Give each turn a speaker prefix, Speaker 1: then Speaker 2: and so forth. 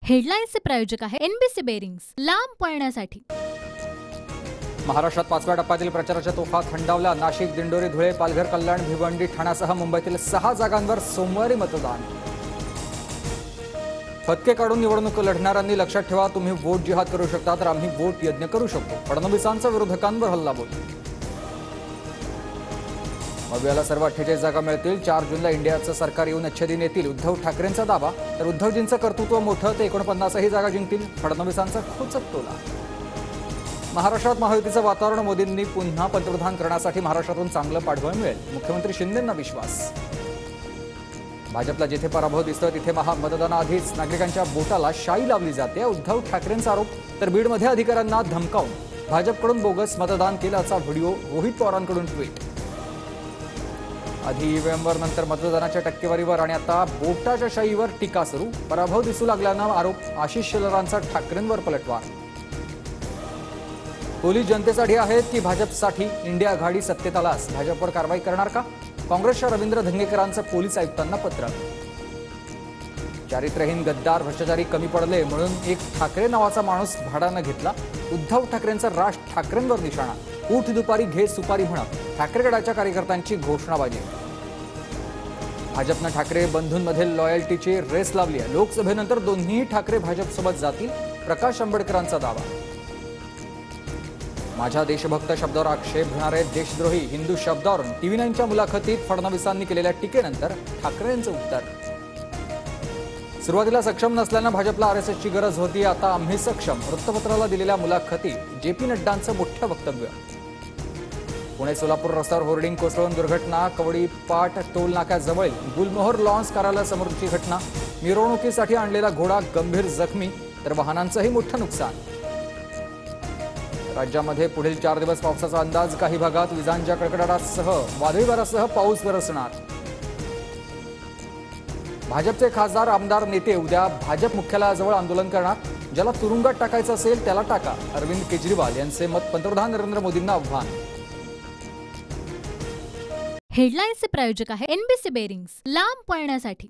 Speaker 1: हेडलाईन्सचे प्रायोजक आहे NBC bearings, लांब पळण्यासाठी।
Speaker 2: महाराष्ट्रात 5व्या टप्प्यातील प्रचाराच्या तोफा थंडावल्या। नाशिक, दिंडोरी, धुळे, पालघर, कल्याण, भिवंडी, ठाण्यासह मुंबईतील 6 जागांवर सोमवारी मतदान। फटके काढून निवडणूक लढणाऱ्यांनी लक्षात ठेवा, तुम्ही वोट जिहाद करू शकता तर आम्ही वोट यज्ञ करू शकतो। फडणवीसांचा विरोधकांवर हल्लाबोल। मवियाला सर्व 48 जागा मिळतील। 4 जूनला इंडियाचं सरकार येऊन अच्छे दिन येतील, उद्धव ठाकरेंचा दावा। तर उद्धवजींचं कर्तृत्व मोठं, ते 49ही जागा जिंकतील, फडणवीसांचा खोचक टोला। महाराष्ट्रात महायुतीचं वातावरण, मोदींनी पुन्हा पंतप्रधान करण्यासाठी महाराष्ट्रातून चांगलं पाठबळ मिळेल, मुख्यमंत्री शिंदेंना विश्वास। भाजपला जिथे पराभव दिसतोय तिथे मतदानाआधीच नागरिकांच्या बोटाला शाई लावली जाते, उद्धव ठाकरेंचा आरोप। तर बीडमध्ये अधिकाऱ्यांना धमकावून भाजपकडून बोगस मतदान केल्याचा व्हिडिओ, रोहित पवारांकडून ट्विट। आधी ईव्हीएमवर, नंतर मतदानाच्या टक्केवारीवर आणि आता बोटाच्या शाईवर टीका सुरू। पराभव दिसू लागल्यानं आरोप, आशिष शेलारांचा ठाकरेंवर पलटवार। पोलीस जनतेसाठी आहेत की भाजपसाठी? इंडिया आघाडी सत्तेत आल्यास भाजपवर कारवाई करणार का? काँग्रेसच्या रवींद्र धंगेकरांचं पोलीस आयुक्तांना पत्र। चारित्र्यहीन, गद्दार, भ्रष्टाचारी कमी पडले म्हणून एक ठाकरे नावाचा माणूस भाड्यानं घेतला। उद्धव ठाकरेंचा राज ठाकरेंवर निशाणा। उठ दुपारी घे सुपारी म्हणत ठाकरेगडाच्या कार्यकर्त्यांची घोषणाबाजी। भाजपनं ठाकरे बंधूंमध्ये लॉयल्टीची रेस लावली आहे। लोकसभेनंतर दोन्ही ठाकरे भाजपसोबत जातील, प्रकाश आंबेडकरांचा दावा। माझ्या देशभक्त शब्दावर आक्षेप घेणारे देशद्रोही हिंदू शब्दावरून TV9च्या मुलाखतीत फडणवीसांनी केलेल्या टीकेनंतर ठाकरेंचं उत्तर। सुरुवातीला सक्षम नसल्यानं भाजपला RSSची गरज होती, आता आम्ही सक्षम। वृत्तपत्राला दिलेल्या मुलाखतीत JP नड्डांचं मोठं वक्तव्य। पुणे सोलापूर रस्त्यावर होर्डिंग कोसळून दुर्घटना। कवडीपाट टोल नाक्याजवळ गुलमोहर लॉन्स कार्यालयासमोरची घटना। मिरवणुकीसाठी आणलेला घोडा गंभीर जखमी, तर वाहनांचंही मोठं नुकसान। राज्यामध्ये पुढील 4 दिवस पावसाचा अंदाज। काही भागात विजांच्या कडकडाटासह वादळी वाऱ्यासह पाऊस बरसणार। भाजपचे खासदार, आमदार, नेते उद्या भाजप मुख्यालयाजवळ आंदोलन करणार। ज्याला तुरुंगात टाकायचं असेल त्याला टाका, अरविंद केजरीवाल यांचे मत। पंतप्रधान नरेंद्र मोदींना आव्हान।
Speaker 1: हेडलाईन्सचे प्रायोजक आहे एनबीसी बेरिंग्स, लांब पळण्यासाठी।